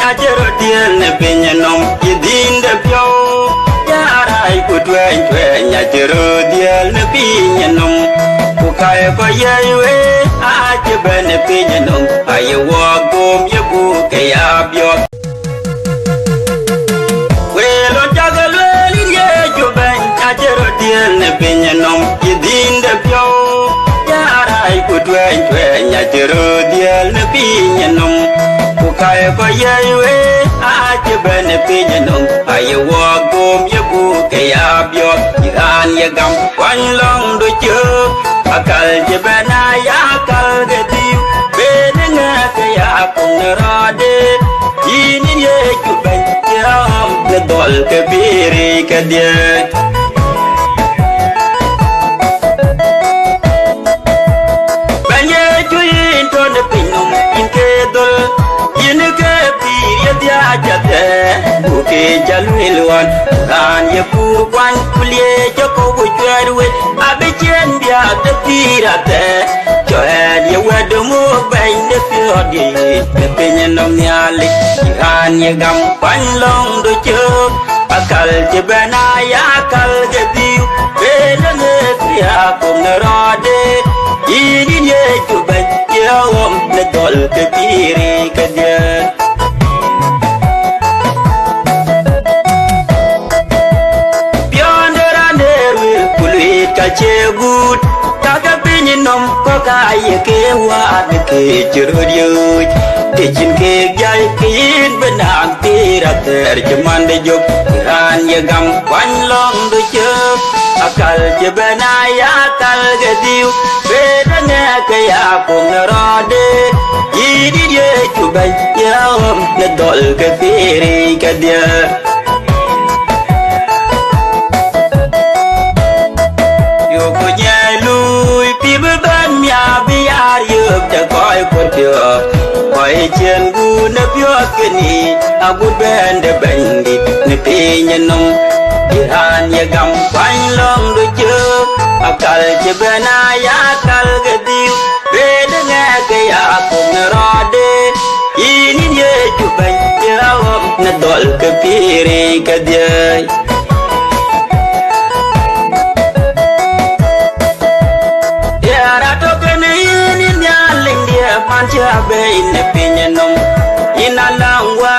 Ajero diel ne pinyenom yidin de pyo yarai ku twen twen ajero diel ne pinyenom ku kai ko yewe aje ben pinyenom ayo gom ye bu ke abyo we lo jagalo li ye jo ben ajero diel ne pinyenom yidin de pyo yarai ku twen twen ajero diel ne pinyenom Kaya ko yewe aje ben pinyenom ayo gom ye bu kaya byo iran ye gam wan long do chu akal je ben ya akal de ti ben nga kaya pung rade ini ye chu ben ya le dol ke biri ke dia ben ye chu in to de pinom in ke dol dia jate buke jalwilwan kan ye purwan kulie joko bujwerwe abechen dia de pirate joel ye wedumu bain de fiodi de pinyenom nyali kan ye gam panlong do chuk akal jebana ya akal gediu belenge dia kum rode ini ye juban yom de dol ke piri ke dia Kacegut kaga pinyenom ko kaya ke wa ke juruyuj tejin ke jay kin benang tira terjemahan de jog ran ye gam wan long do jog akal je benaya akal gediu bedane kaya pung rode idi ye chubai yom ne dol ke piri ke dia Chen gu ne pyo keni agu ben de bendi ne pinyenom iran ye gam pan long do chu akal je bena ya akal gediu bed ne ke ya kum rode ini ye chu ben ya ne dol ke piri ke dia ya rato keni ini nyaling dia pancha be ne pinyenom inalangwa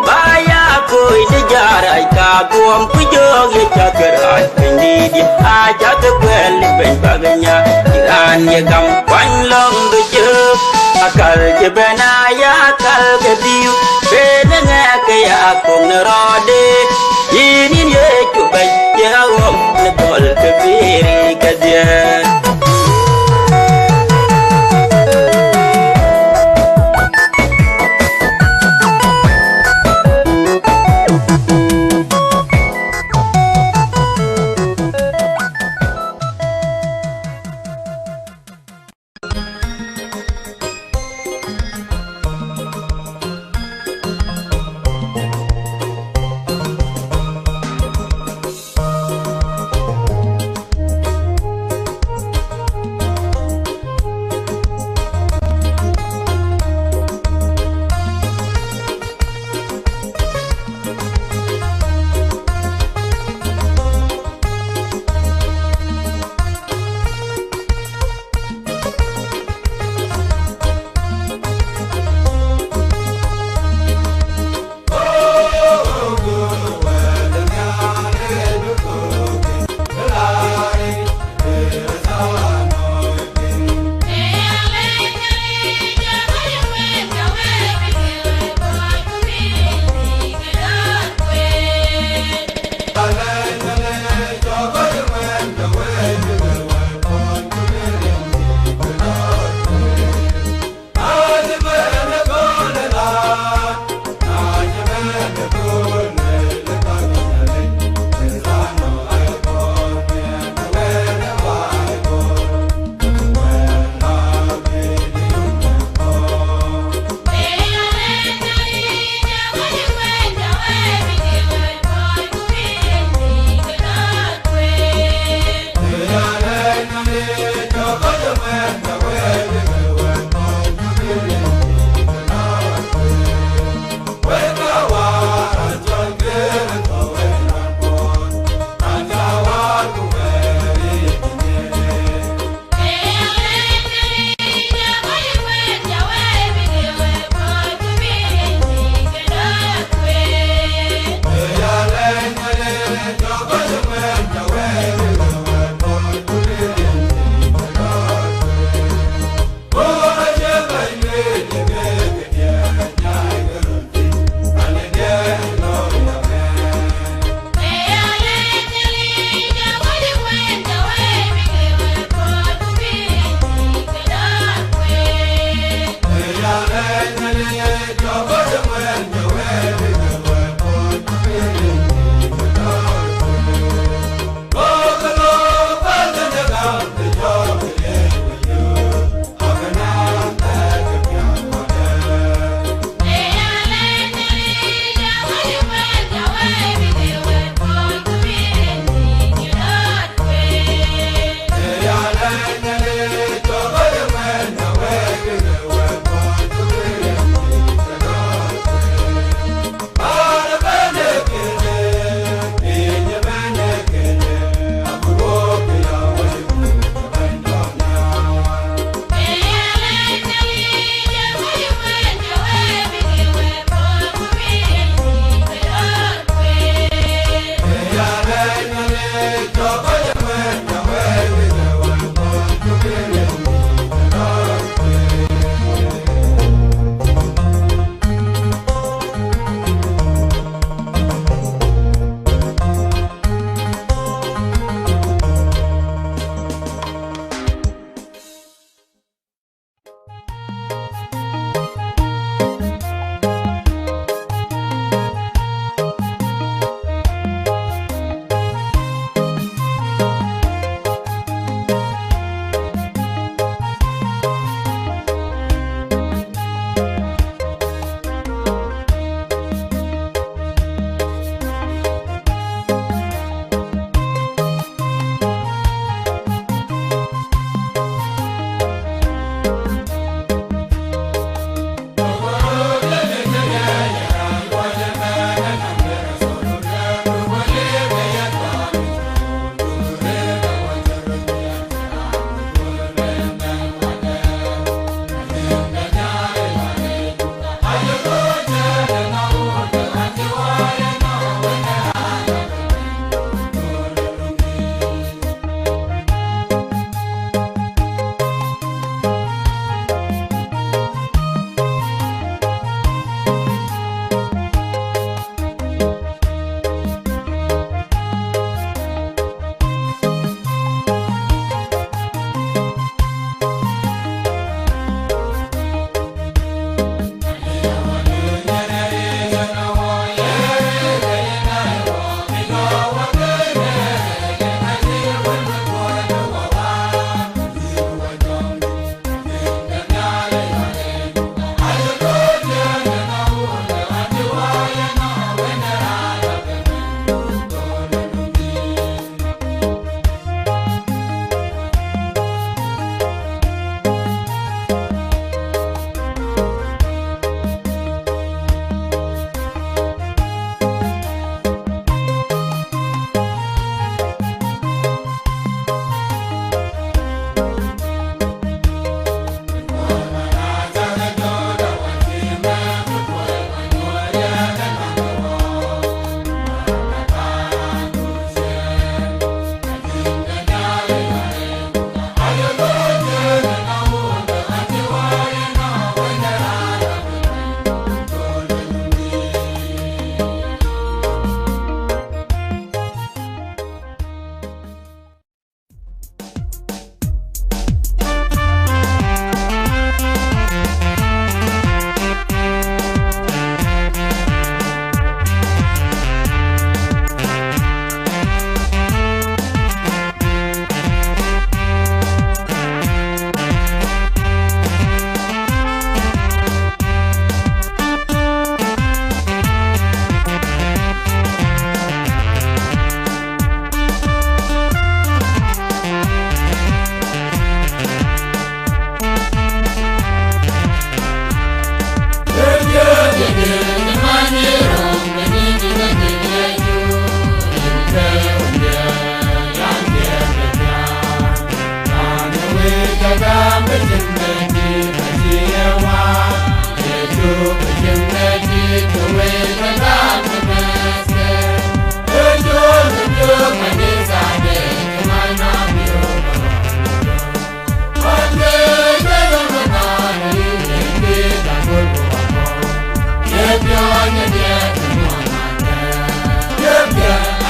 baya ko ine jara ka guam pujog ye chakarat pendi di aja ke bel ben baganya iran ye gam pan long do je akal je bena ya akal ke diu benanga ke ya kum rode ini ye chu ben ya om ne dol ke piri ke dia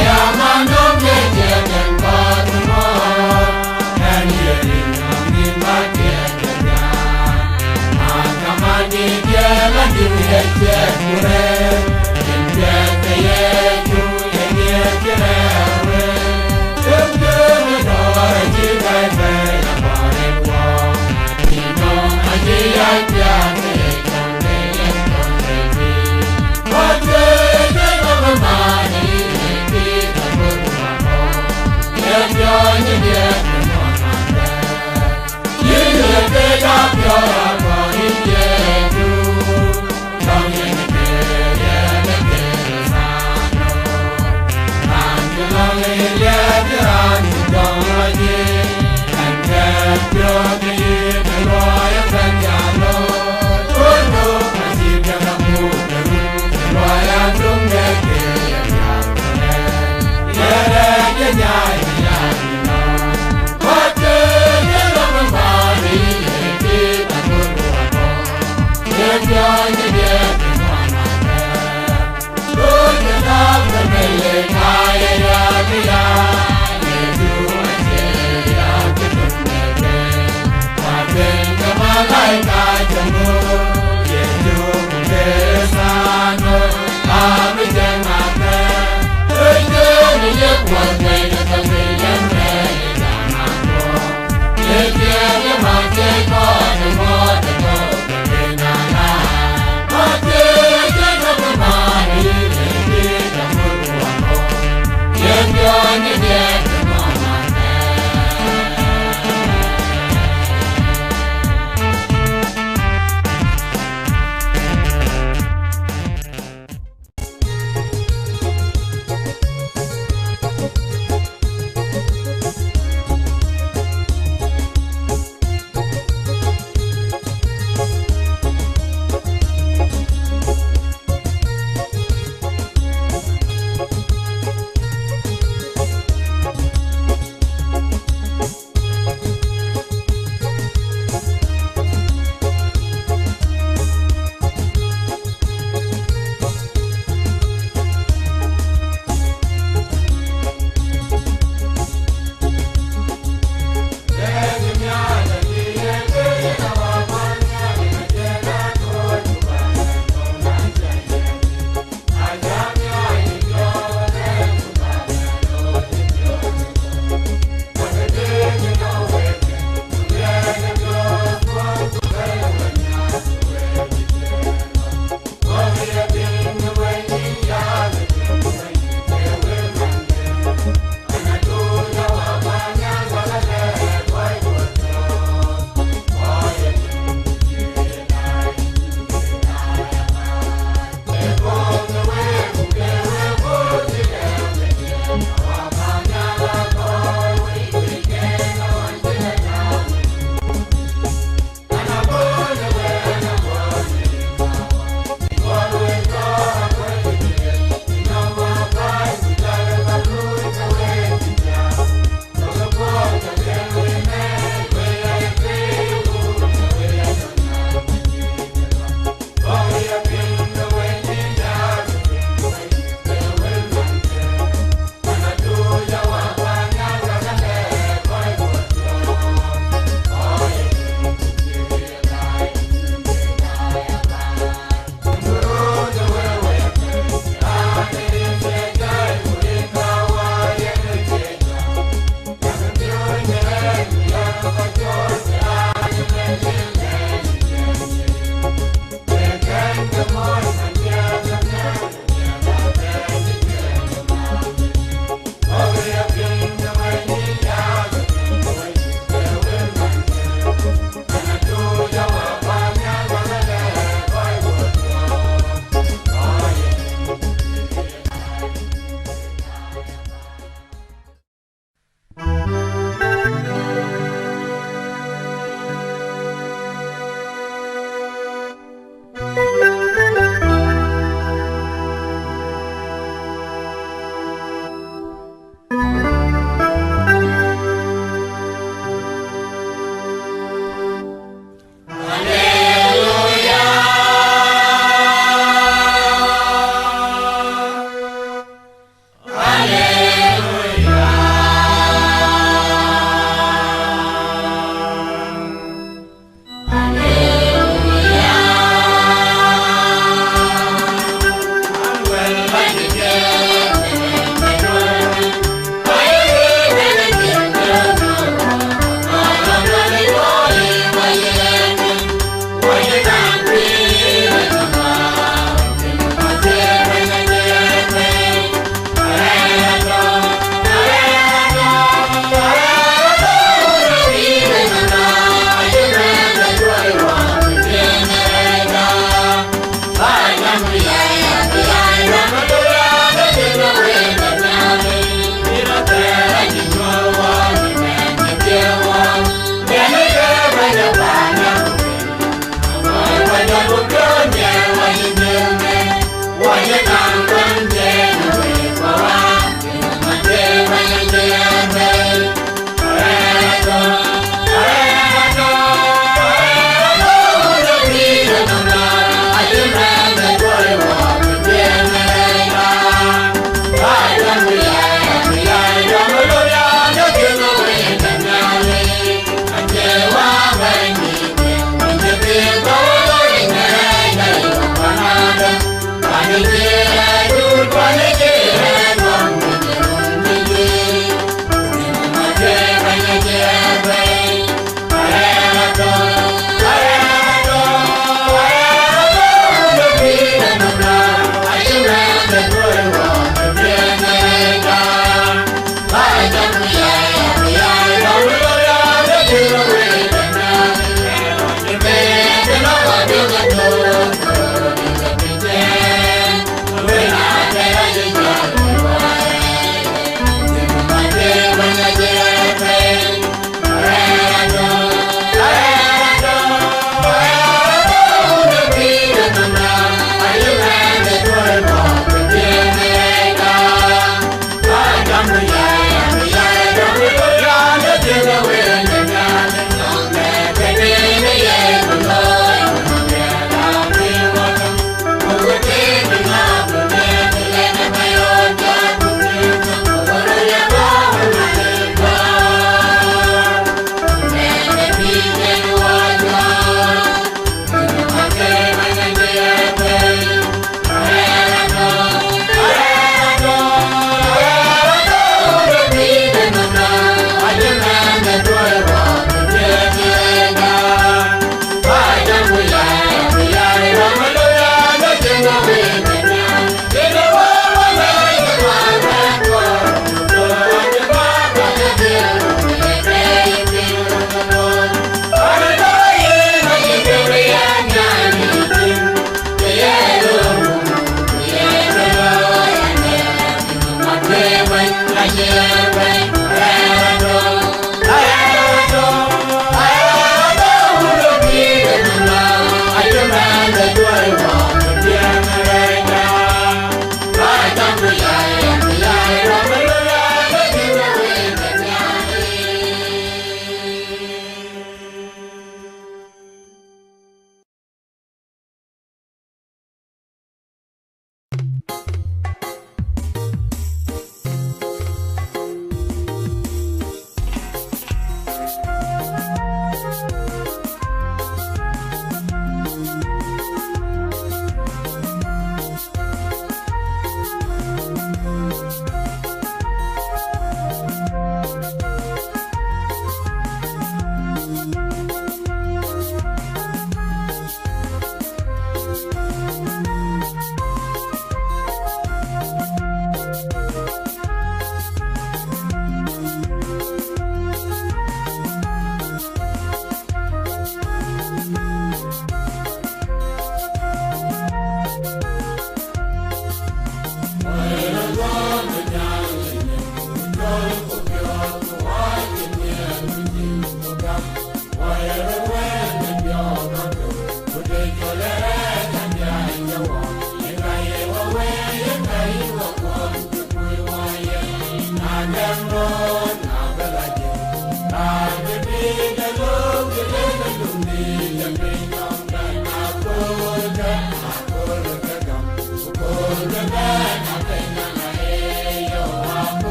You're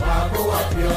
Waku wapyo,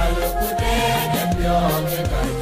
Kalau ku deh,